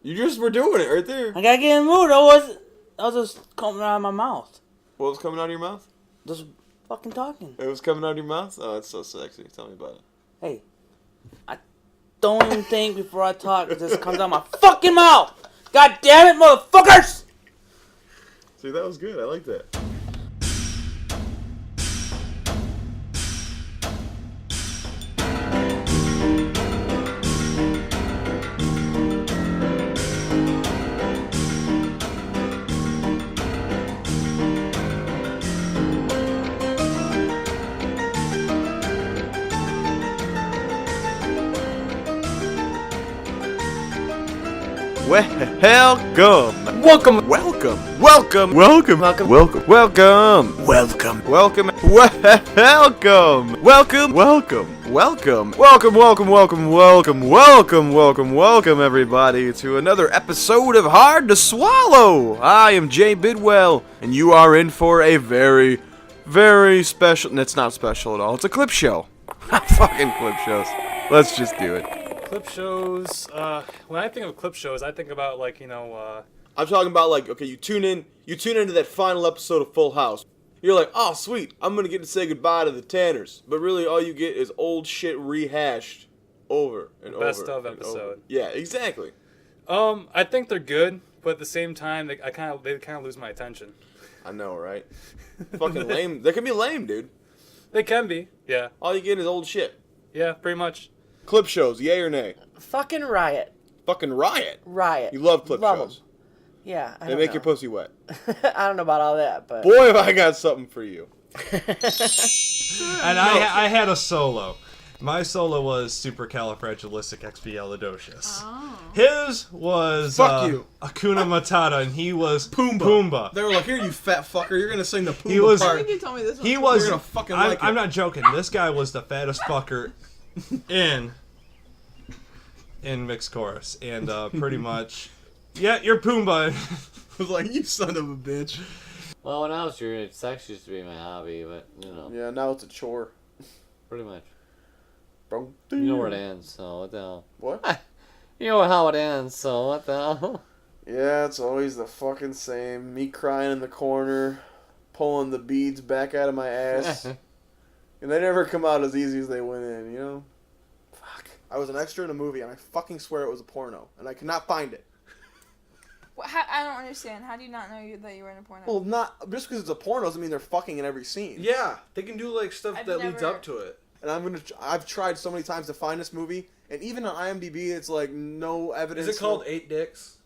You just were doing it right there. I gotta get in the mood. I was just coming out of my mouth. What was coming out of your mouth? Just fucking talking. It was coming out of your mouth? Oh, it's so sexy. Tell me about it. Hey, I don't even think before I talk. It just comes out of my fucking mouth. God damn it, motherfuckers! See, that was good. I like that. Welcome. Welcome. Welcome, everybody, to another episode of Hard to Swallow. I am Jay Bidwell, and you are in for a very, very special... It's not special at all. It's a clip show. Not fucking clip shows. Let's just do it. Clip shows, when I think of clip shows, I think about, I'm talking about, okay, you tune into that final episode of Full House. You're like, oh, sweet, I'm going to get to say goodbye to the Tanners. But really, all you get is old shit rehashed over and over. Best of episode. Yeah, exactly. I think they're good, but at the same time, they kind of lose my attention. I know, right? Fucking lame. They can be lame, dude. They can be, yeah. All you get is old shit. Yeah, pretty much. Clip shows, yay or nay? Fucking riot. Fucking riot. Riot. You love clip love shows. Them. Yeah, They make your pussy wet. I don't know about all that, but... Boy, have I got something for you. And I had a solo. My solo was supercalifragilisticexpialidocious. Oh. His was Fuck you. Hakuna Matata, and he was Pumbaa. They were like, here, you fat fucker, you're gonna sing the Pumbaa I part. think you told me this one. He was. You're gonna fucking like it. I'm not joking. This guy was the fattest fucker in mixed chorus, and pretty much, yeah, you're Pumbaa. I was like, you son of a bitch. Well, when I was your age, sex used to be my hobby, but, Yeah, now it's a chore. pretty much. Bro. You know where it ends, so what the hell? What? You know how it ends, so what the hell? Yeah, it's always the fucking same. Me crying in the corner, pulling the beads back out of my ass. And they never come out as easy as they went in, you know? Fuck. I was an extra in a movie, and I fucking swear it was a porno, and I could not find it. I don't understand. How do you not know that you were in a porno? Well, not just because it's a porno doesn't mean they're fucking in every scene. Yeah, they can do stuff I've that leads never- up to it. And I've tried so many times to find this movie, and even on IMDb, it's no evidence. Is it called 8 Dicks?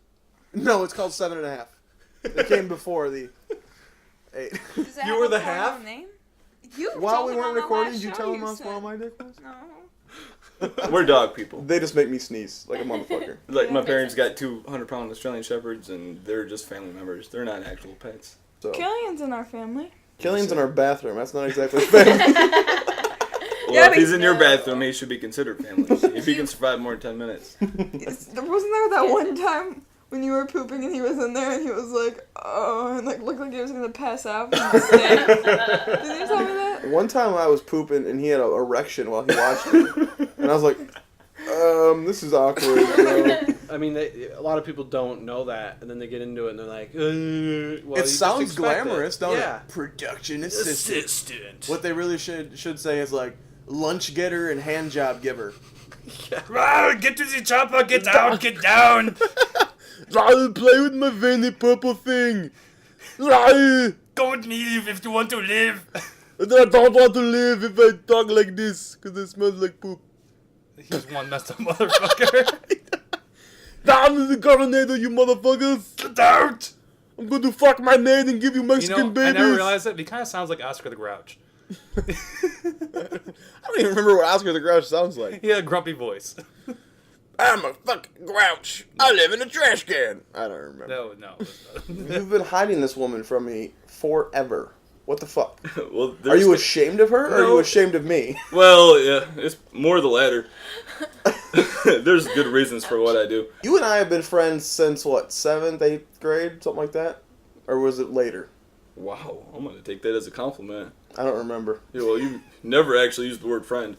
No, it's called 7.5. It came before the 8. Does that You have were a the porno half? Name? You While told we him weren't on the recording, last did you show tell them you how said. small my dick was? No. We're dog people. They just make me sneeze like a motherfucker. Like, my Yeah, parents makes got 200-pound Australian Shepherds, and they're just family members. They're not actual pets. So. Killian's in our family. Killian's in our bathroom. That's not exactly family. Well, Yeah, if he's in your no. bathroom, he should be considered family. If he can survive more than 10 minutes. Wasn't there that one time when you were pooping and he was in there and he was like, oh, and looked like he was gonna pass out from the stank? Did you tell me that? One time I was pooping, and he had an erection while he watched it. And I was like, this is awkward, bro. I mean, a lot of people don't know that, and then they get into it, and they're like, well, It you just sounds expect glamorous, it. don't Yeah. it? Production assistant. What they really should say is lunch getter and hand job giver. Get to the chopper, get out, get down! I'll play with my veiny purple thing. Don't leave if you want to live! I don't want to live if I talk like this, because it smells like poop. He's one messed up motherfucker. Down the coronado, you motherfuckers! Get out! I'm going to fuck my maid and give you Mexican I babies. never realized it, but he kind of sounds like Oscar the Grouch. I don't even remember what Oscar the Grouch sounds like. He had a grumpy voice. I'm a fucking grouch. I live in a trash can. I don't remember. No. You've been hiding this woman from me forever. What the fuck? Well, Are you ashamed of her, or are you ashamed of me? Well, yeah, it's more the latter. There's good reasons for what I do. You and I have been friends since, what, 7th, 8th grade? Something like that? Or was it later? Wow, I'm going to take that as a compliment. I don't remember. Yeah, well, you never actually used the word friend.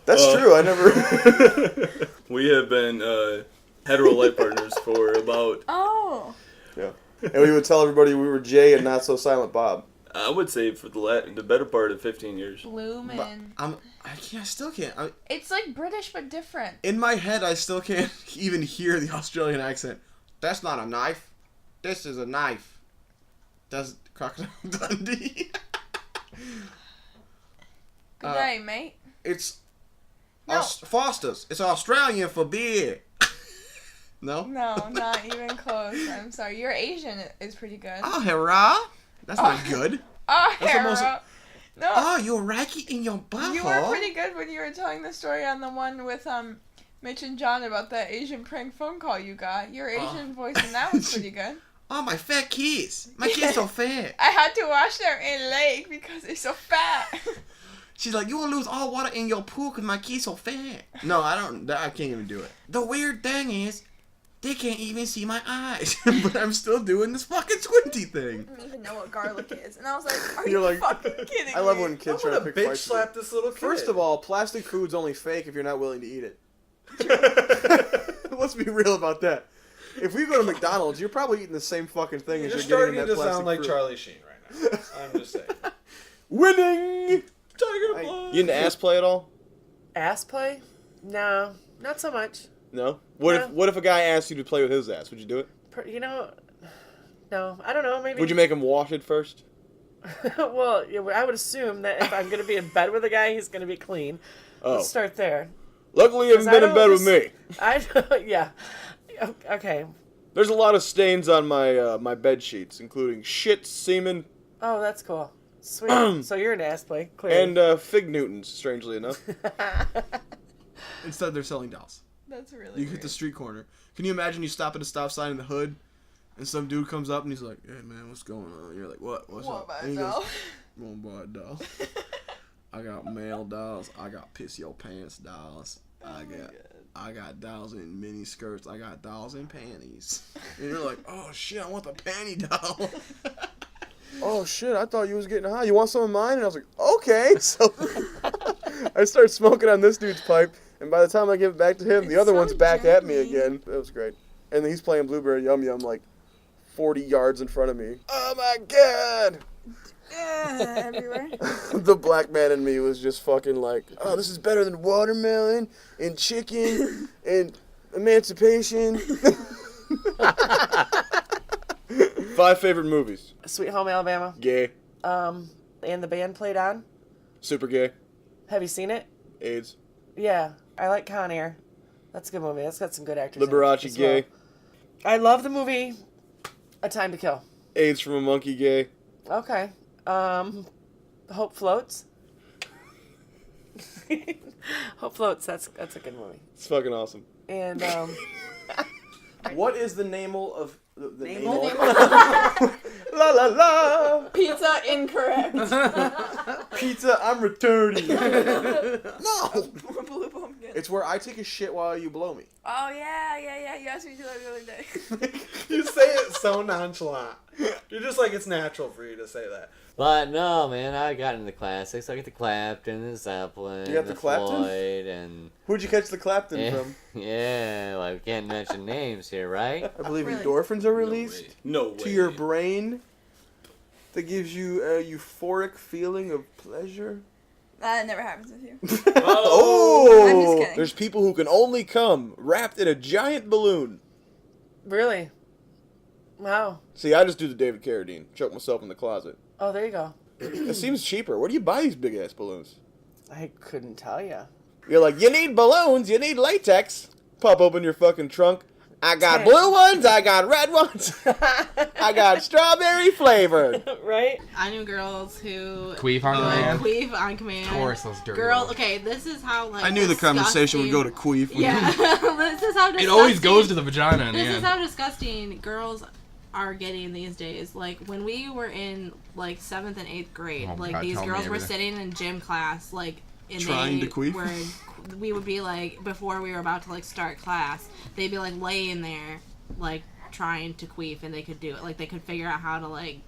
That's true, I never... We have been hetero life partners for about, Oh. Yeah. And we would tell everybody we were Jay and Not So Silent Bob. I would say for the better part of 15 years. Bloomin'. I still can't. It's like British but different. In my head, I still can't even hear the Australian accent. That's not a knife. This is a knife. That's Crocodile Dundee. Good night, mate. It's No. Foster's. It's Australian for beer. No? No, not even close. I'm sorry. Your Asian is pretty good. Oh, hurrah. That's not good. Oh, That's almost- Hera. No. Oh, you're racky in your butthole. You were pretty good when you were telling the story on the one with Mitch and John about that Asian prank phone call you got. Your Asian voice in that was pretty good. Oh, my fat kids. My kids so fat. I had to wash them in lake because they're so fat. She's like, you will lose all water in your pool because my kids so fat. No, I can't even do it. The weird thing is, they can't even see my eyes. But I'm still doing this fucking squinty thing. I don't even know what garlic is. And I was like, are You're you like- fucking kidding I love me? when kids I'm try to gonna pick bitch fights. slap this little kid. First of all, plastic food's only fake if you're not willing to eat it. Let's be real about that. If we go to McDonald's, you're probably eating the same fucking thing You're as you're getting starting in that to plastic sound like fruit. Charlie Sheen right now. I'm just saying. Winning! Tiger blood. You into ass play at all? Ass play? No, not so much. No? What if a guy asked you to play with his ass? Would you do it? You know, no, I don't know. Maybe. Would you make him wash it first? Well, yeah, I would assume that if I'm going to be in bed with a guy, he's going to be clean. Oh. Let's start there. Luckily, you haven't been in bed with me. Yeah. Okay. There's a lot of stains on my my bed sheets, including shit, semen, Oh, that's cool. Sweet. So you're an ass play, clearly. and fig Newtons, strangely enough. Instead, they're selling dolls. That's really You hit the street corner. Can you imagine you stop at a stop sign in the hood, and some dude comes up and he's like, "Hey man, what's going on?" And you're like, "What? What's up?" And he goes, "Want to buy a doll? I got male dolls. I got piss your pants dolls. I got dolls in mini skirts. I got dolls in panties." And you're like, "Oh shit, I want the panty doll." Oh shit, I thought you was getting high. You want some of mine? And I was like, okay. So I start smoking on this dude's pipe, and by the time I give it back to him, the other so one's back at me gently. again. It was great. And then he's playing Blueberry Yum Yum like 40 yards in front of me. Oh my god! everywhere. The black man in me was just fucking like, oh, this is better than watermelon and chicken and emancipation. 5 favorite movies. Sweet Home Alabama. Gay. And the band played on. Super gay. Have you seen it? AIDS. Yeah. I like Con Air. That's a good movie. That's got some good actors in it Liberace as well. gay. I love the movie A Time to Kill. AIDS from a monkey gay. Okay. Hope Floats. Hope Floats. That's a good movie. It's fucking awesome. And What is the namal of the Namal? La la la. Pizza incorrect. Pizza, I'm returning. No. Blue pumpkin. It's where I take a shit while you blow me. Oh yeah. You asked me to do that the other day. You say it so nonchalant. You're just like, it's natural for you to say that. But no, man, I got into the classics. I got the Clapton, the Zeppelin, You got the Clapton? Floyd, and Who'd you catch the Clapton from? yeah, well, we can't mention names here, right? I believe Really? endorphins are released No way. to your brain. That gives you a euphoric feeling of pleasure. That never happens with you. Oh! I'm just kidding. There's people who can only come wrapped in a giant balloon. really? Wow. See, I just do the David Carradine. Choke myself in the closet. Oh, there you go. It seems cheaper. Where do you buy these big ass balloons? I couldn't tell you. You're like, you need balloons, you need latex. Pop open your fucking trunk. I got Hey. blue ones, I got red ones. I got strawberry flavored. Right? I knew girls who Queef on command? Queef on command. Of course, those dirty Girl, ones. okay, this is how like I knew the conversation would go to queef. Yeah, this is how disgusting. It always goes to the vagina in the This is end. how disgusting girls are getting these days. Like when we were in like 7th and 8th grade, Oh, like God, these tell me girls were everything. sitting in gym class, like and Trying they to queef? were. We would be like before we were about to like start class, they'd be like laying there, like trying to queef, and they could do it. Like they could figure out how to like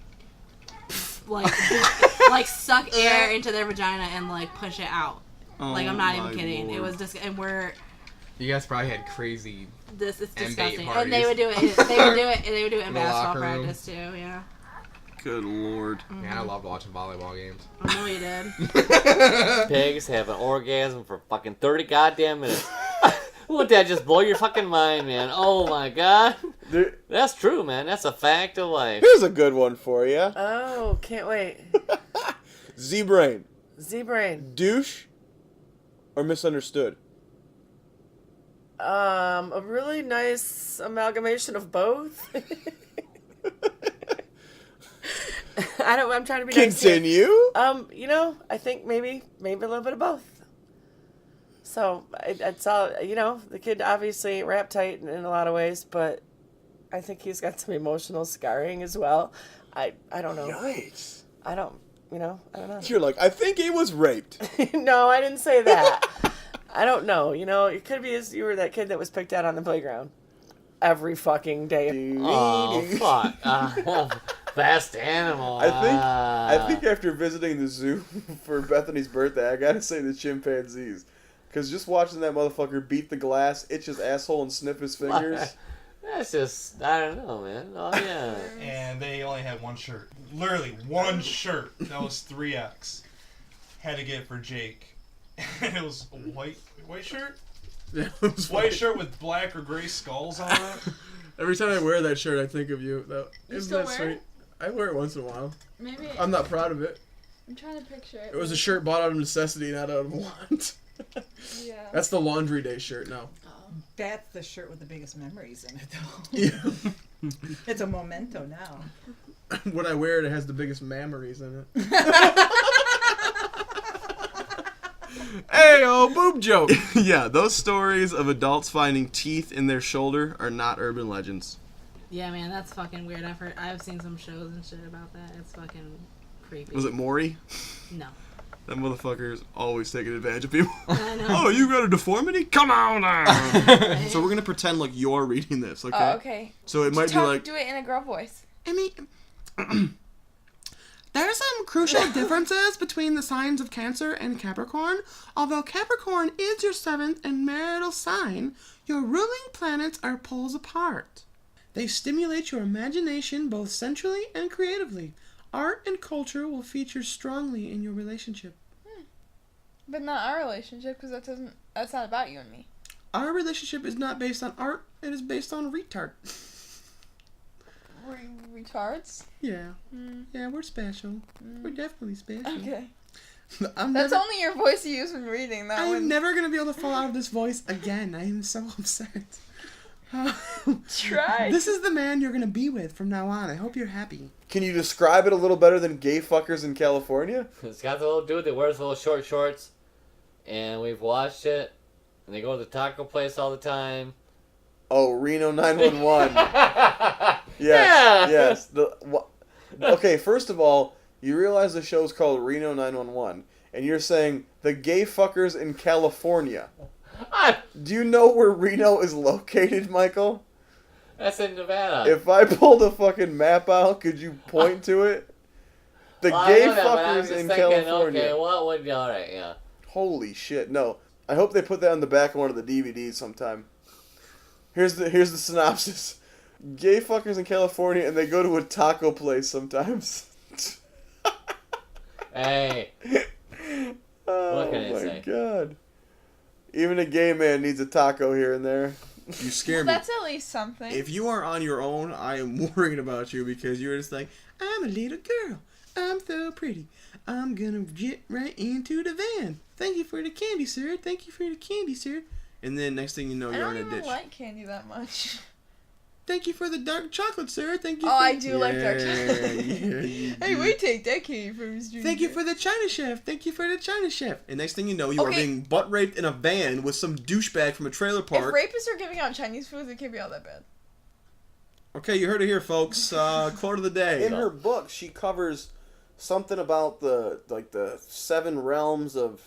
suck air into their vagina and like push it out. Oh Like I'm not even my kidding. It Lord. was just and we're You guys probably had crazy This is And bait disgusting. parties. And they would do it. They would do it in In the basketball locker room. practice too. Yeah. Good lord. Man, I loved watching volleyball games. I know you did. Pigs have an orgasm for fucking 30 goddamn minutes. Wouldn't that just blow your fucking mind, man? Oh my god. That's true, man. That's a fact of life. Here's a good one for you. Oh, can't wait. ZeBrain. ZeBrain. Douche or misunderstood? A really nice amalgamation of both. I'm trying to be nice here. Continue. You know, I think maybe a little bit of both. So I saw, you know, the kid obviously ain't rap tight in a lot of ways, but I think he's got some emotional scarring as well. I don't know. Yikes. I don't know. You're like, I think he was raped. No, I didn't say that. I don't know. You know, it could be you were that kid that was picked out on the playground every fucking day. Oh, fuck. Fast animal. I think after visiting the zoo for Bethany's birthday, I gotta say the chimpanzees. Because just watching that motherfucker beat the glass, itch his asshole, and sniff his fingers. That's just, I don't know, man. Oh, yeah. And they only had one shirt. Literally, one shirt. That was 3X. Had to get it for Jake. And it was a white shirt? Yeah, it was white shirt with black or gray skulls on it. Every time I wear that shirt, I think of you. Isn't still that wear sweet? it? I wear it once in a while. Maybe. I'm not proud of it. I'm trying to picture it. It was a shirt bought out of necessity, not out of want. Yeah. That's the laundry day shirt now. That's the shirt with the biggest memories in it, though. Yeah. It's a memento now. When I wear it, it has the biggest memories in it. Hey, oh, boob joke. Yeah, those stories of adults finding teeth in their shoulder are not urban legends. Yeah, man, that's fucking weird. I've seen some shows and shit about that. It's fucking creepy. Was it Maury? No. That motherfucker's always taking advantage of people. I know. Oh, you got a deformity? Come on now. So we're gonna pretend like you're reading this, okay? Oh, okay. So it might be like, do it in a girl voice. there are some crucial differences between the signs of Cancer and Capricorn. Although Capricorn is your 7th and marital sign, your ruling planets are poles apart. They stimulate your imagination both centrally and creatively. Art and culture will feature strongly in your relationship. But not our relationship, because that's not about you and me. Our relationship is not based on art, it is based on retard. Retards? Yeah. Yeah, we're special. We're definitely special. Okay. That's only your voice you use when reading. I'm never going to be able to fall out of this voice again. I am so upset. Try. This is the man you're going to be with from now on. I hope you're happy. Can you describe it a little better than gay fuckers in California? It's got the little dude that wears little short shorts, and we've watched it, and they go to the taco place all the time. Oh, Reno 911. Yes. Okay, first of all, you realize the show's called Reno 911, and you're saying the gay fuckers in California. Do you know where Reno is located, Michael? That's in Nevada. If I pulled a fucking map out, could you point to it? The gay fuckers in California. Okay, what would be alright? Yeah. Holy shit! No, I hope they put that on the back of one of the DVDs sometime. Here's the synopsis: gay fuckers in California, and they go to a taco place sometimes. Hey. What can I say? Oh my god! Even a gay man needs a taco here and there. You scare me. That's at least something. If you are on your own, I am worried about you because you're just like, I'm a little girl. I'm so pretty. I'm gonna get right into the van. Thank you for the candy, sir. Thank you for the candy, sir. And then next thing you know, you're in a ditch. I don't even like candy that much. Thank you for the dark chocolate, sir. Thank you. Oh, I do like dark chocolate. Yeah, hey, we take that candy from Street. Thank you for the China chef. Thank you for the China chef. And next thing you know, you are being butt raped in a van with some douchebag from a trailer park. If rapists are giving out Chinese food, it can't be all that bad. Okay, you heard it here, folks. Quote of the day. In her book, she covers something about the 7 realms of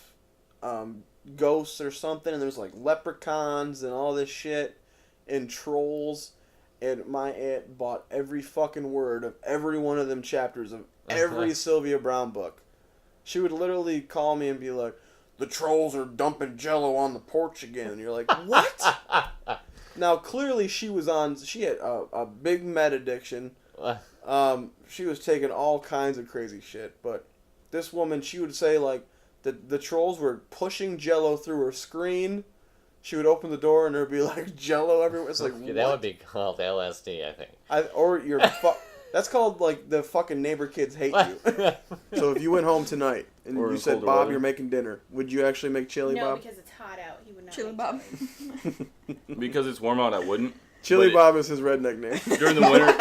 ghosts or something, and there's like leprechauns and all this shit and trolls. And my aunt bought every fucking word of every one of them chapters of every Sylvia Brown book. She would literally call me and be like, the trolls are dumping jello on the porch again. And you're like, what? Now clearly she had a big med addiction. She was taking all kinds of crazy shit. But this woman, she would say like the trolls were pushing Jello through her screen. She would open the door and there'd be like Jello everywhere. It's like that would be called LSD, I think. Or your that's called like the fucking neighbor kids hate you. So if you went home tonight and you said, Bob, weather. you're making dinner, would you actually make chili, No, Bob? because it's hot out. He would not. Chili make Bob. Because it's warm out, I wouldn't. Chili But Bob is his redneck name. During the winter.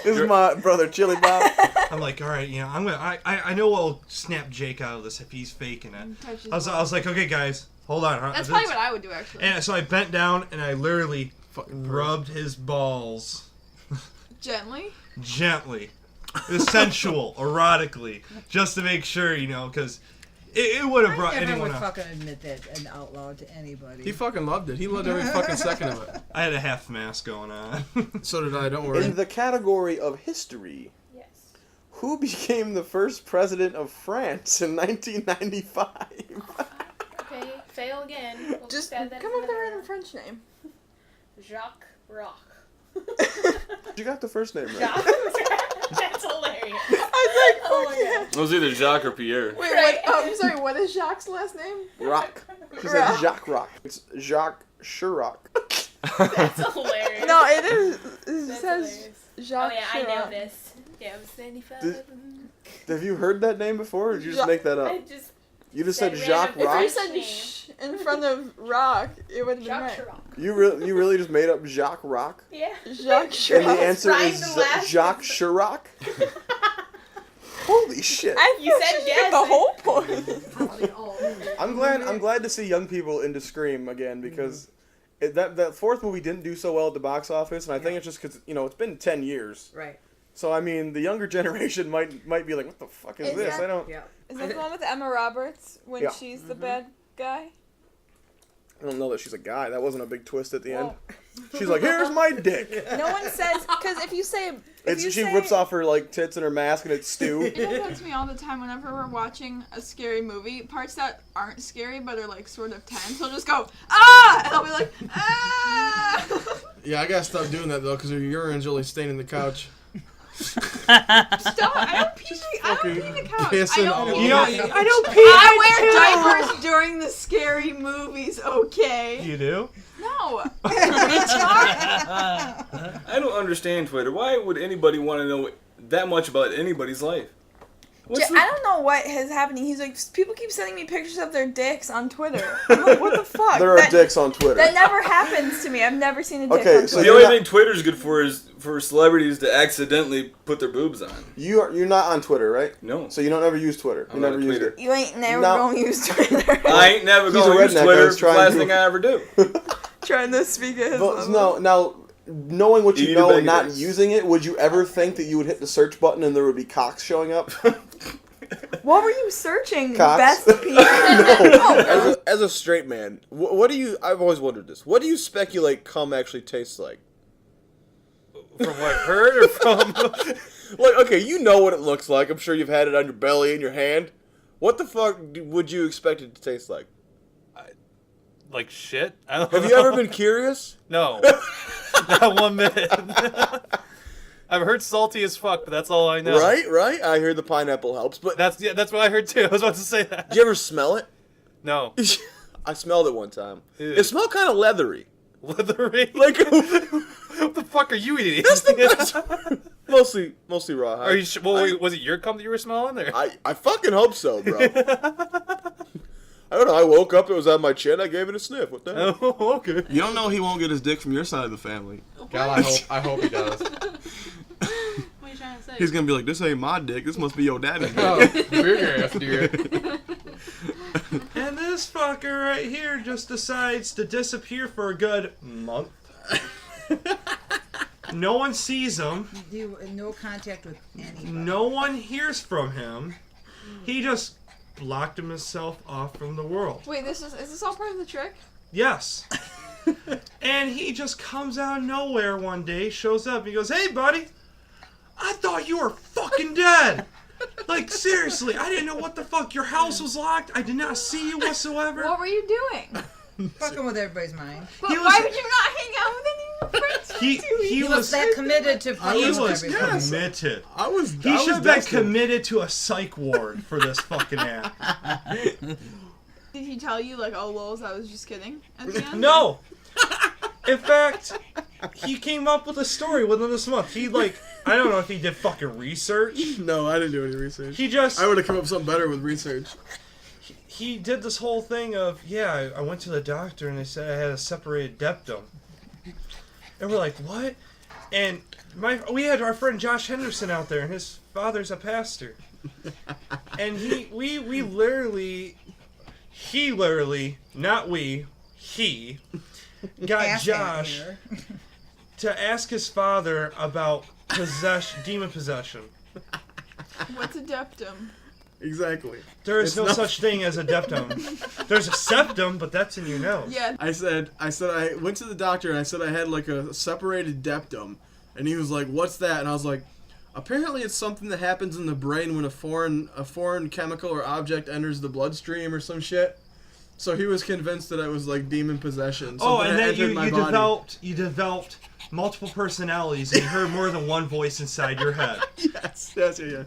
This is my brother, Chili Bob. I'm like, all right, I know I'll snap Jake out of this if he's faking it. I was like, okay, guys, hold on. That's probably what I would do, actually. And so I bent down and I literally rubbed his balls. Gently? Gently. Sensual, erotically. Just to make sure, because it would have brought I never anyone would up. fucking admit that out loud to anybody. He fucking loved it. He loved every fucking second of it. I had a half mask going on. So did I, don't worry. In the category of history, Yes. who became the first president of France in 1995? Okay, fail again. We'll Just add come that up to with the- a random French name. Jacques Rock. You got the first name right. Jacques? That's hilarious. I was like, Oh fuck my yeah. It was either Jacques or Pierre. Wait, what? Oh, I'm sorry, what is Jacques' last name? Rock. She said Jacques Rock. It's Jacques Chirac. That's hilarious. No, it is. It That's says hilarious. Jacques Oh yeah, I know Chirac. this. Yeah, I'm 75. Did- Have you heard that name before, or did you just make that I up? just You just said said Jacques random Rock? If you said sh in front of rock, it would have been Jacques right. Chirac. You really just made up Jacques Rock? Yeah. Jacques And Chirac. the answer Rhymed is the last Jacques Chirac? Holy shit. You said get the yes. whole point. I'm glad to see young people into Scream again because that fourth movie didn't do so well at the box office, and I think it's just because it's been 10 years. Right. So I mean, the younger generation might be like, "What the fuck is this?" that- I don't. Yeah. Is that the one with Emma Roberts when Yeah. she's the bad guy? I don't know that she's a guy. That wasn't a big twist at the end. She's like, "Here's my dick." No one says because if you say She rips off her like tits and her mask, and it's stew. It happens to me all the time whenever we're watching a scary movie. Parts that aren't scary but are like sort of tense, he'll just go, ah! And I'll be like, ah! Yeah, I gotta stop doing that though, because your urine's really staining the couch. Stop! I don't pee in the couch. Pissing I all don't over pee. it. I don't pee. I wear diapers during the scary movies. Okay. You do? No. I don't understand Twitter. Why would anybody want to know that much about anybody's life? I don't know what is happening. He's like, people keep sending me pictures of their dicks on Twitter. I'm like, what the fuck? There are dicks on Twitter. That never happens to me. I've never seen a dick Okay, on so Twitter. The only thing Twitter's good for is for celebrities to accidentally put their boobs on. You're not on Twitter, right? No. So you don't ever use Twitter. You I'm never not a used tweeter. it. You ain't never No. gonna use Twitter. I ain't never He's a gonna use redneck, I Twitter. was It's the trying last to- thing I ever do. Trying to speak at his But level. no, now knowing what you Eat a know bag and of not dicks. using it, would you ever think that you would hit the search button and there would be cocks showing up? What were you searching? Cocks? Best piece? No. As a straight man, what do you? I've always wondered this. What do you speculate cum actually tastes like? From what I've heard or from... Like, okay, you know what it looks like. I'm sure you've had it on your belly and your hand. What the fuck would you expect it to taste like? Like shit? I don't Have know. you ever been curious? No. Not 1 minute. I've heard salty as fuck, but that's all I know. Right. I hear the pineapple helps, but That's what I heard too. I was about to say that. did you ever smell it? No. I smelled it one time. Ew. It smelled kind of leathery. Leathery? Like what the fuck are you eating? That's the best. mostly raw. Are you wait, was it your cum that you were smelling there? I fucking hope so, bro. I don't know. I woke up, it was on my chin. I gave it a sniff. What the hell? Oh, okay. You don't know he won't get his dick from your side of the family. God, I hope he does. What are you trying to say? He's gonna be like, "This ain't my dick. This must be your daddy's dick." Oh, we're gonna do it. And this fucker right here just decides to disappear for a good month. No one sees him. No contact with anybody. No one hears from him. He just blocked himself off from the world. Wait, is this all part of the trick? Yes. And he just comes out of nowhere one day, shows up, he goes, "Hey, buddy, I thought you were fucking dead. Like, seriously, I didn't know what the fuck. Your house was locked. I did not see you whatsoever." What were you doing? Fucking with everybody's mind. But why would you not hang out with any of your friends? He was that committed to He fucking with was everybody. committed. He should have been committed to a psych ward for this fucking act. Did he tell you, like, oh, lols, I was just kidding at the end? No! In fact, he came up with a story within this month. He, like, I don't know if he did fucking research. No, I didn't do any research. He just... I would have come up with something better with research. He did this whole thing of, yeah, I went to the doctor and they said I had a separated septum. And we're like, what? And we had our friend Josh Henderson out there, and his father's a pastor. And he literally, not we, he, got Josh to ask his father about demon possession. What's a deptum? Exactly. There is no such thing as a deptum. There's a septum, but that's in your nose. Yeah. I said I went to the doctor and I said I had like a separated deptum, and he was like, "What's that?" And I was like, "Apparently it's something that happens in the brain when a foreign chemical or object enters the bloodstream or some shit." So he was convinced that I was like demon possession. Oh, and then you developed multiple personalities, and you heard more than one voice inside your head. Yes, yeah.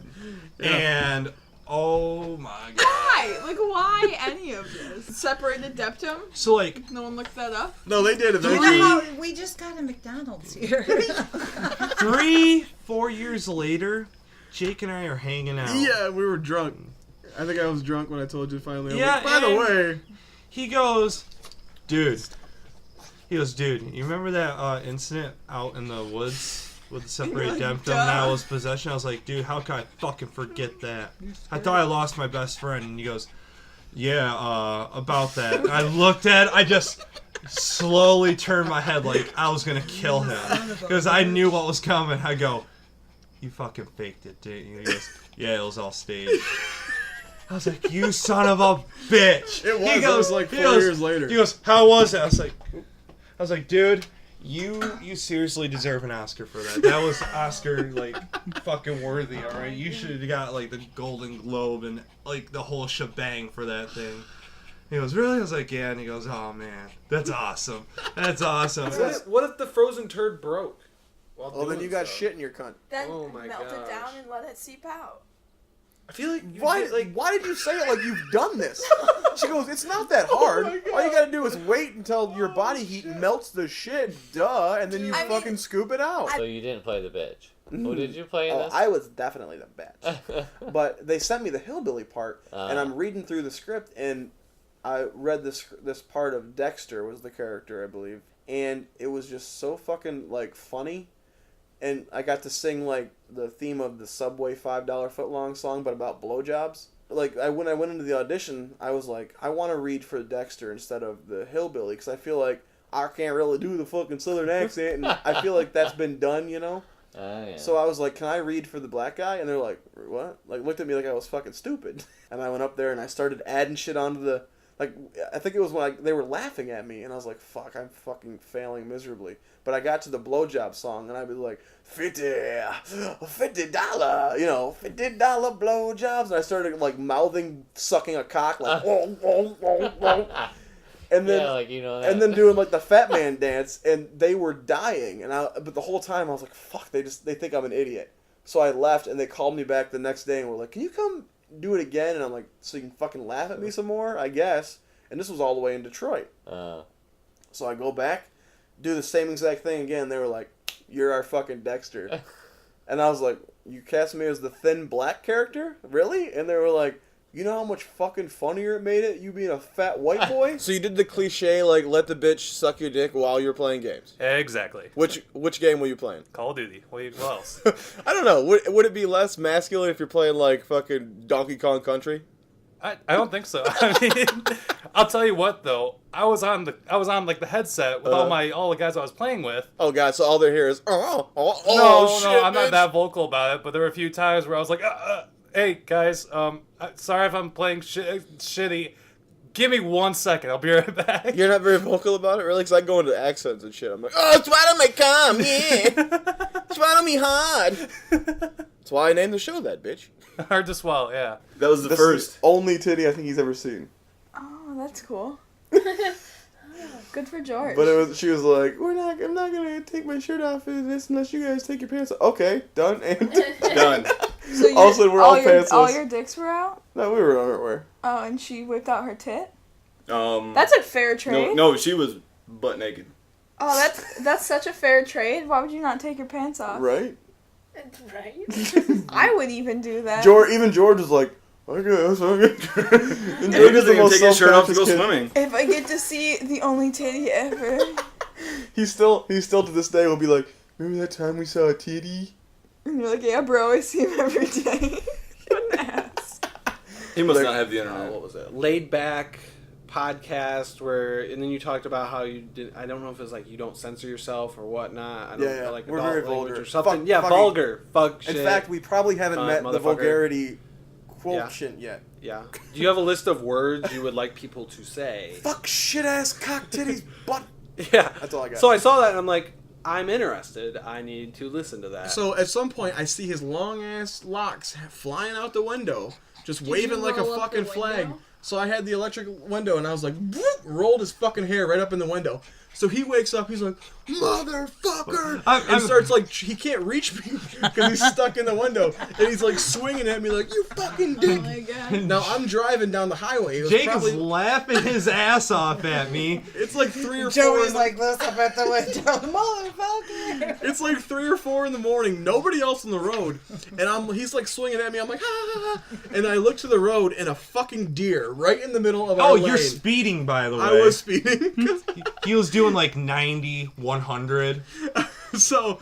And oh my god. Why? Like, why any of this? Separated deptum? So, like... No one looked that up? No, they did it. You know how we just got a McDonald's here. 3-4 years later, Jake and I are hanging out. Yeah, we were drunk. I think I was drunk when I told you finally. Yeah, By the way... He goes, dude, you remember that incident out in the woods with the separated deptum that was possession? I was like, dude, how can I fucking forget that? I thought I lost my best friend. And he goes, yeah, about that. And I looked at it, I just slowly turned my head like I was going to kill him. Because I knew what was coming. I go, you fucking faked it, didn't you? He goes, yeah, it was all staged. I was like, you son of a bitch. It was. It was like 4 years later. He goes, how was it? I was like, dude, you seriously deserve an Oscar for that. That was Oscar, like, fucking worthy, alright? You should have got, like, the Golden Globe and, like, the whole shebang for that thing. He goes, really? I was like, yeah. And he goes, oh, man, that's awesome. That's awesome. What if the frozen turd broke? Oh, then you got shit in your cunt. Then Oh my melt gosh. it down and let it seep out. I feel like Why did you say it like you've done this? She goes, it's not that hard. All you gotta do is wait until your body heat melts the shit, duh, and then you fucking scoop it out. So you didn't play the bitch. Who did you play in this? I was definitely the bitch. But they sent me the hillbilly part, and I'm reading through the script, and I read this part of Dexter was the character, I believe, and it was just so fucking, like, funny. And I got to sing, like, the theme of the Subway $5 footlong song, but about blowjobs. Like, when I went into the audition, I was like, I want to read for Dexter instead of the hillbilly, because I feel like I can't really do the fucking southern accent, and I feel like that's been done, you know? Yeah. So I was like, can I read for the black guy? And they're like, what? Like, looked at me like I was fucking stupid. And I went up there, and I started adding shit onto the... Like, I think it was when they were laughing at me, and I was like, fuck, I'm fucking failing miserably. But I got to the blowjob song, and I'd be like, $50, you know, $50 blowjobs. And I started, like, mouthing, sucking a cock, like, and then, yeah, like, you know that. and then doing, like, the fat man dance, and they were dying. But the whole time, I was like, fuck, they think I'm an idiot. So I left, and they called me back the next day, and were like, can you come do it again? And I'm like, so you can fucking laugh at me some more, I guess. And this was all the way in Detroit. So I go back, do the same exact thing again. They were like, you're our fucking Dexter. And I was like, you cast me as the thin black character? Really? And they were like, you know how much fucking funnier it made it, you being a fat white boy? So you did the cliche, like, let the bitch suck your dick while you're playing games. Exactly. Which game were you playing? Call of Duty. What else? I don't know. Would it be less masculine if you're playing, like, fucking Donkey Kong Country? I don't think so. I mean, I'll tell you what though. I was on like the headset with all the guys I was playing with. Oh god, so all they hear is no, shit, I'm bitch. not that vocal about it, but there were a few times where I was like, hey guys, sorry if I'm playing shitty. Give me 1 second, I'll be right back. You're not very vocal about it, really? Because I go into accents and shit. I'm like, oh, swallow me cum, yeah. Swallow me hard. That's why I named the show that, bitch. Hard to swallow, yeah. That was the first. Only titty I think he's ever seen. Oh, that's cool. Good for George. But she was like, I'm not gonna take my shirt off in this unless you guys take your pants off. Okay, done and done. So all of a sudden we're all pantsless. All your dicks were out? No, we were underwear. Oh, and she whipped out her tit? That's a fair trade. No, she was butt naked. Oh, that's such a fair trade. Why would you not take your pants off? Right. Right. I would even do that. George was like, okay. And George is the most take his shirt off to go kid. swimming. If I get to see the only titty ever. He still to this day will be like, remember that time we saw a titty? And you're like, yeah, bro, I see him every day. What an ass. He must not have the internet. What was it? Laid back podcast where, and then you talked about how you did. I don't know if it's like you don't censor yourself or whatnot. I don't know, like we're adult very language vulgar or something. Fuck, vulgar. Fuck shit. In fact, we probably haven't met the vulgarity quotient yet. Yeah. Do you have a list of words you would like people to say? Fuck, shit ass, cock titties, butt. Yeah. That's all I got. So I saw that and I'm like, I'm interested. I need to listen to that. So at some point, I see his long ass locks flying out the window, just waving like a fucking flag. So I had the electric window and I was like, rolled his fucking hair right up in the window. So he wakes up, he's like, motherfucker! And starts like, he can't reach me because he's stuck in the window. And he's like swinging at me like, you fucking dick! Oh my God. Now I'm driving down the highway. Jake is laughing his ass off at me. It's like 3 or 4. Joey's like this up at the window, motherfucker! It's like 3 or 4 in the morning, nobody else on the road. And he's like swinging at me, I'm like, ha ha ha. And I look to the road and a fucking deer right in the middle of our lane. You're speeding, by the way. I was speeding. He was doing like 90, 100. So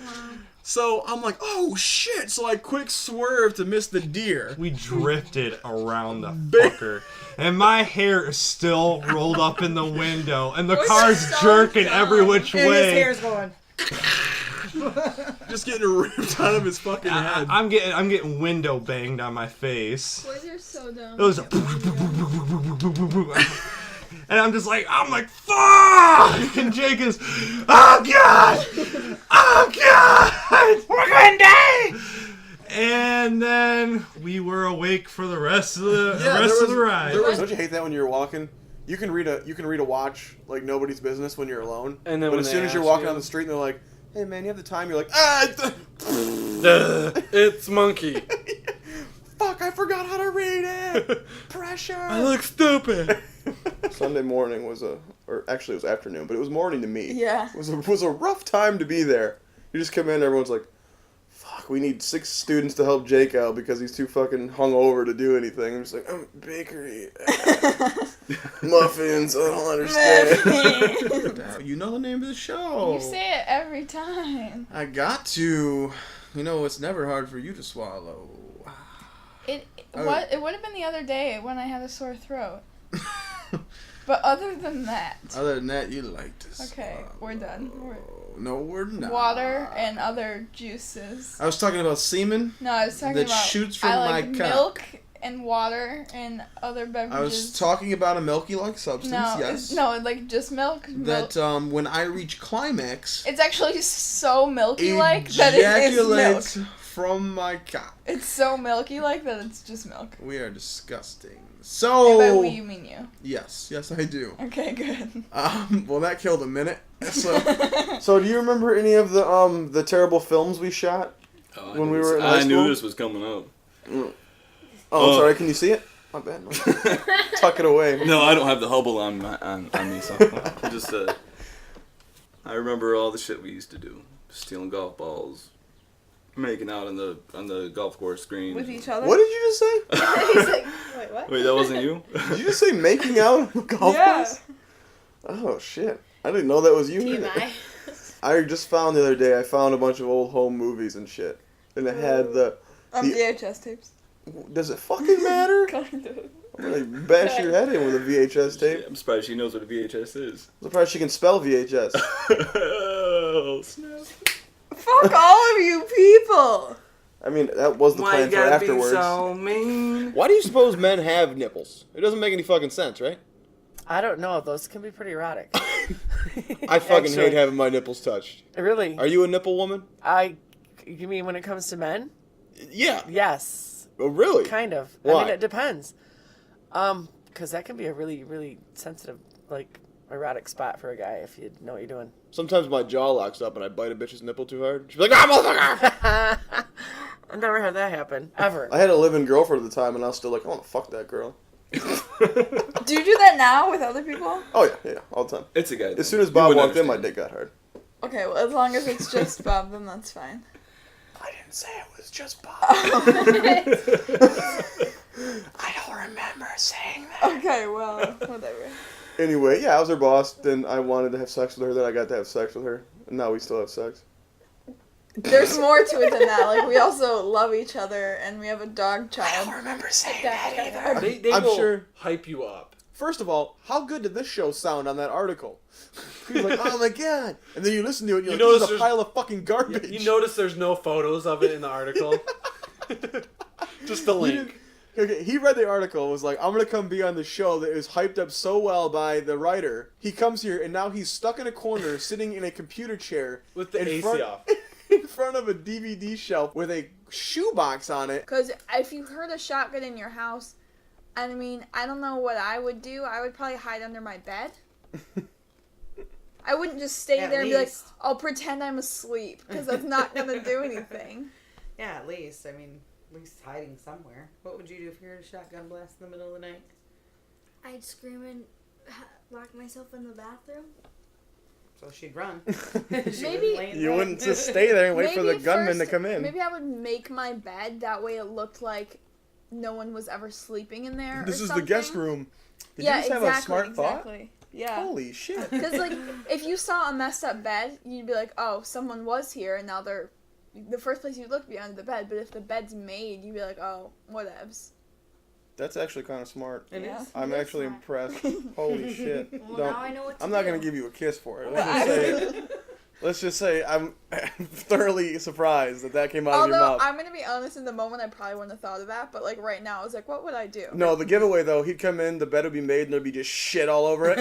I'm like, oh shit! So I quick swerve to miss the deer. We drifted around the fucker. And my hair is still rolled up in the window. And the car's jerking every which way. And his hair's going. Just getting ripped out of his fucking head. I'm getting window banged on my face. Boys are so dumb. It was and I'm like, fuck! And Jake is, oh God! Oh God! We're gonna die! And then we were awake for the rest of the ride. Don't you hate that when you're walking? You can read a watch like nobody's business when you're alone. And then but as soon as you're walking down the street and they're like, hey man, you have the time? You're like, it's monkey. Fuck, I forgot how to read it. Pressure. I look stupid. Sunday morning actually it was afternoon, but it was morning to me. Yeah. It was a rough time to be there. You just come in, everyone's like, fuck, we need 6 students to help Jake out because he's too fucking hungover to do anything. I'm just like, bakery. Muffins, I don't understand. You know the name of the show. You say it every time. I got to. You know, it's never hard for you to swallow. It would have been the other day when I had a sore throat. But other than that. Other than that, you like to Okay, we're done. No, we're not. Water and other juices. I was talking about semen. No, I was talking that about shoots from I like my cock. milk and water and other beverages. I was talking about a milky-like substance. Yes. No, like just milk. That when I reach climax, it's actually so milky-like that it is milk. ejaculates from my cock. It's so milky-like that it's just milk. We are disgusting. So. And by we, you mean you. Yes, I do. Okay, good. Well, that killed a minute. So do you remember any of the terrible films we shot when we were in high school? I knew this was coming up. Oh, I'm sorry. Can you see it? My bad. Tuck it away. No, I don't have the Hubble on me, so just I remember all the shit we used to do: stealing golf balls, making out on the golf course green with each other. What did you just say? He's like, wait, what? Wait, that wasn't you? Did you just say making out on the golf course? Oh shit! I didn't know that was you. TMI. I just found the other day. I found a bunch of old home movies and shit, and it had the VHS tapes. Does it fucking matter? Kind of. I'm gonna bash your head in with a VHS tape. I'm surprised she knows what a VHS is. I'm surprised she can spell VHS. Oh, snap. Fuck all of you people! I mean, that was the plan for afterwards. So mean? Why do you suppose men have nipples? It doesn't make any fucking sense, right? I don't know. Those can be pretty erotic. I fucking hate having my nipples touched. Really? Are you a nipple woman? You mean when it comes to men? Yeah. Yes. Oh, really? Kind of. Why? I mean, it depends. Because that can be a really, really sensitive, like, erotic spot for a guy if you know what you're doing. Sometimes my jaw locks up and I bite a bitch's nipple too hard. She's like, "Ah, motherfucker!" I've never had that happen ever. I had a live-in girlfriend at the time, and I was still like, I want to fuck that girl. Do you do that now with other people? Oh yeah, all the time. It's a guy. As soon as Bob walked in, my dick got hard. Okay, well, as long as it's just Bob, then that's fine. I didn't say it was just Bob. I don't remember saying that. Okay, well, whatever. Anyway, yeah, I was her boss. Then I wanted to have sex with her. Then I got to have sex with her. And now we still have sex. There's more to it than that. Like, we also love each other, and we have a dog child. I don't remember saying that either. They I'm will sure. hype you up. First of all, how good did this show sound on that article? He's like, oh my god. And then you listen to it and you're like, this is a pile of fucking garbage. You notice there's no photos of it in the article. Just the link. Okay, he read the article, was like, I'm going to come be on the show that is hyped up so well by the writer. He comes here, and now he's stuck in a corner, sitting in a computer chair. With the AC off. In front of a DVD shelf with a shoebox on it. Because if you heard a shotgun in your house, I mean, I don't know what I would do. I would probably hide under my bed. I wouldn't just stay there and be like, I'll pretend I'm asleep, because that's not going to do anything. Yeah, at least. I mean, at least hiding somewhere. What would you do if you heard a shotgun blast in the middle of the night? I'd scream and lock myself in the bathroom. So she'd run. Maybe you wouldn't just stay there and wait for the gunman to come in. Maybe I would make my bed. That way it looked like no one was ever sleeping in there. This or is something. the guest room. Did you just have a smart thought? Yeah. Holy shit. Because, like, if you saw a messed up bed, you'd be like, oh, someone was here, and now they're... The first place you'd look would be under the bed, but if the bed's made, you'd be like, oh, whatevs. That's actually kind of smart. It is. I'm actually impressed. Holy shit. Well, now I know what to I'm not do. going to give you a kiss for it. Let's just say I'm thoroughly surprised that came out of your mouth. I'm going to be honest, in the moment I probably wouldn't have thought of that, but like right now I was like, what would I do? No, the giveaway though, he'd come in, the bed would be made, and there'd be just shit all over it.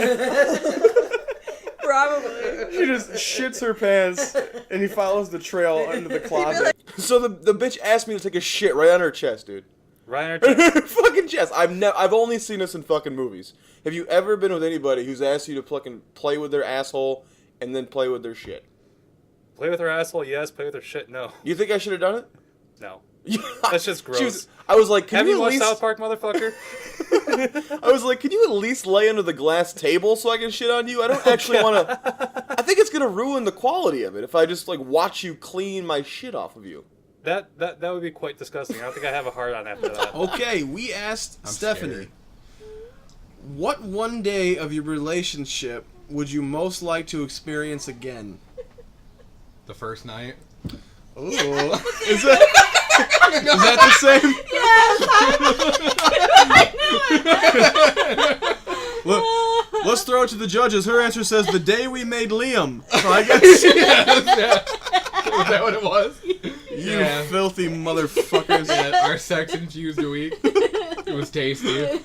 Probably. She just shits her pants, and he follows the trail into the closet. So the bitch asked me to take a shit right on her chest, dude. Right on her chest? Fucking chest. I've only seen this in fucking movies. Have you ever been with anybody who's asked you to fucking play with their asshole and then play with their shit? Play with her asshole, yes. Play with her shit, no. You think I should have done it? No. That's just gross. I was like, have you watched least... South Park, motherfucker? I was like, can you at least lay under the glass table so I can shit on you? I don't actually want to... I think it's going to ruin the quality of it if I just, like, watch you clean my shit off of you. That would be quite disgusting. I don't think I have a heart on after that. Okay, we asked Stephanie, what one day of your relationship would you most like to experience again? The first night. Ooh. Is that the same? Yes! Look, let's throw it to the judges. Her answer says the day we made Liam. So I guess. Was that what it was? You filthy motherfuckers. Yeah, our sex infused a week. It was tasty. Ew,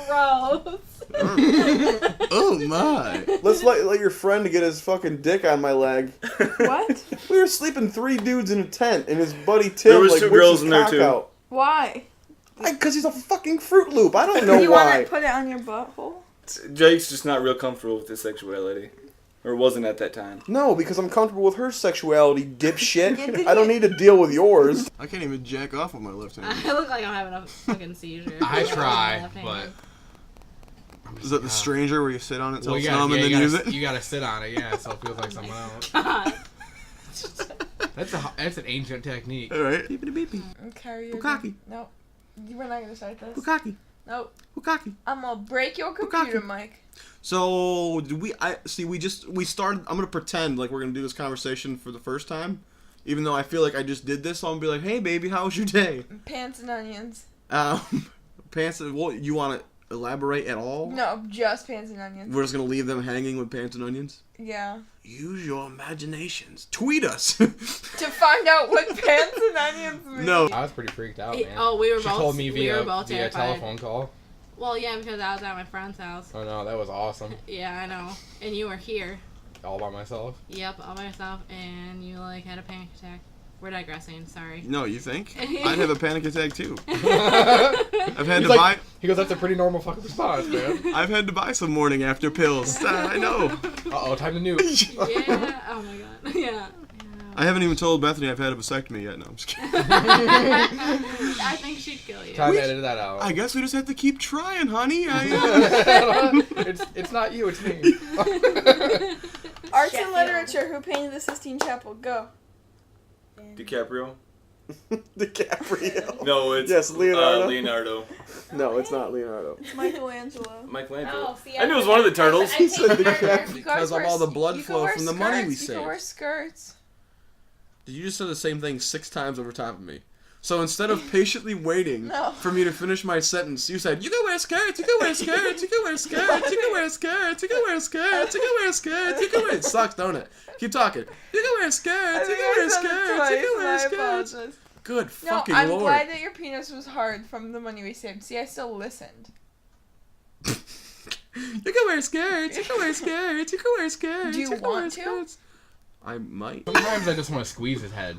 gross. Oh my. Let's let your friend get his fucking dick on my leg. What? We were sleeping 3 dudes in a tent, and his buddy Tim There was like 2 whips girls his in there cock too. out. Why? Because he's a fucking Fruit Loop. I don't know You why. want to put it on your butthole? Jake's just not real comfortable with his sexuality. Or wasn't at that time. No, because I'm comfortable with her sexuality, dipshit. I don't need to deal with yours. I can't even jack off with my left hand. I look like I'm having a fucking seizure. I try, but... Is that the stranger where you sit on it till Well, it's numb and then use it? You gotta sit on it, yeah, so it feels like someone else. God. That's an ancient technique. Alright. Carry your... Bukaki. No. We're not going to start this. Bukaki. No. Bukaki. I'm going to break your computer, Mike. So, we started, I'm going to pretend like we're going to do this conversation for the first time. Even though I feel like I just did this, so I'm going to be like, hey baby, how was your day? Pants and onions. Pants, well, you want to elaborate at all? No, just pants and onions. We're just going to leave them hanging with pants and onions? Yeah. Use your imaginations. Tweet us. To find out what pants and onions mean. No. I was pretty freaked out, man. Oh, we were She both. told me we were via both terrified. telephone call. Well, yeah, because I was at my friend's house. Oh no, that was awesome. Yeah, I know. And you were here. All by myself. Yep, all by yourself, and you like had a panic attack. We're digressing. Sorry. No, you think? I'd have a panic attack too. I've had to buy. He goes, that's a pretty normal fucking response, man. I've had to buy some morning after pills. I know. Uh-oh, time to nuke. Yeah. Oh my god. Yeah. I haven't even told Bethany I've had a vasectomy yet. No, I'm just kidding. I think she'd kill you. Time to edit that out. I guess we just have to keep trying, honey. It's not you, it's me. Arts and literature. Who painted the Sistine Chapel? Go. DiCaprio? DiCaprio. No, it's yes, Leonardo. Leonardo. No, it's not Leonardo. It's Michelangelo. Michelangelo. Oh, see, I knew it was one of the turtles. He said DiCaprio. Because of all the blood flow from the money we You saved. can wear skirts. You just said the same thing 6 times over top of me. So instead of patiently waiting for me to finish my sentence, you said, you can wear skirts, you can wear skirts, you can wear skirts, you can wear skirts, you can wear skirts, you can wear skirts, you can wear... It sucks, don't it? Keep talking. You can wear skirts, you can wear skirts, you can wear skirts. Good fucking I'm lord. glad that your penis was hard from the money we saved. See, I still listened. You can wear skirts, you can wear skirts, you can wear skirts. Do you want to? I might. Sometimes I just want to squeeze his head.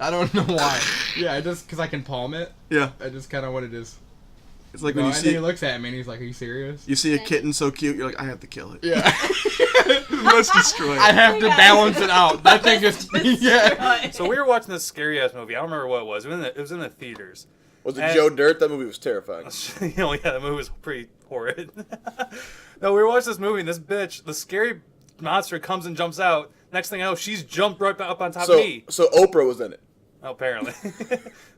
I don't know why. Yeah, I just because I can palm it. Yeah. I just kind of what it is. It's like when you and see. then he looks at me and he's like, "Are you serious?" You see a kitten so cute, you're like, I have to kill it. Yeah. Must destroy it. I have to balance it out. That thing just yeah. So we were watching this scary ass movie. I don't remember what it was. It was in the theaters. Was it Joe Dirt? That movie was terrifying. Yeah, that movie was pretty horrid. No, we were watching this movie and this bitch, the scary monster comes and jumps out. Next thing I know, she's jumped right up on top of me. So Oprah was in it. Oh, apparently.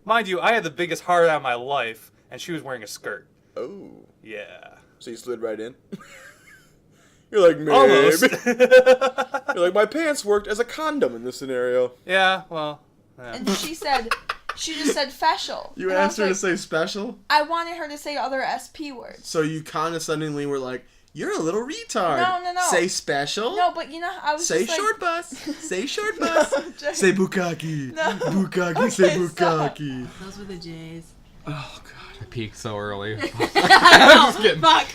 Mind you, I had the biggest heart out of my life, and she was wearing a skirt. Oh. Yeah. So you slid right in? You're like, maybe. Almost. You're like, my pants worked as a condom in this scenario. Yeah, well. Yeah. And she just said special. You And I asked her was to say special? I wanted her to say other SP words. So you condescendingly were like, you're a little retard. No. Say special. No, but you know, I was Say just like... short bus. Say short bus. Say bukkake. No. Bukkake, Okay, say bukkake. Those were the J's. Oh, God. I peaked so early. I know, fuck.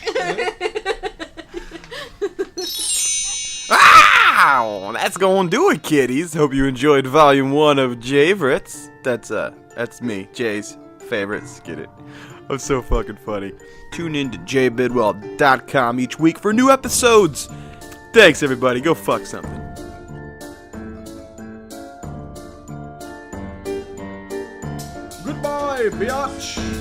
Wow! That's gonna do it, kiddies. Hope you enjoyed Volume 1 of JAYvorites. That's me, Jay's favorites. Get it? I'm so fucking funny. Tune in to jbidwell.com each week for new episodes. Thanks, everybody. Go fuck something. Goodbye, biatch.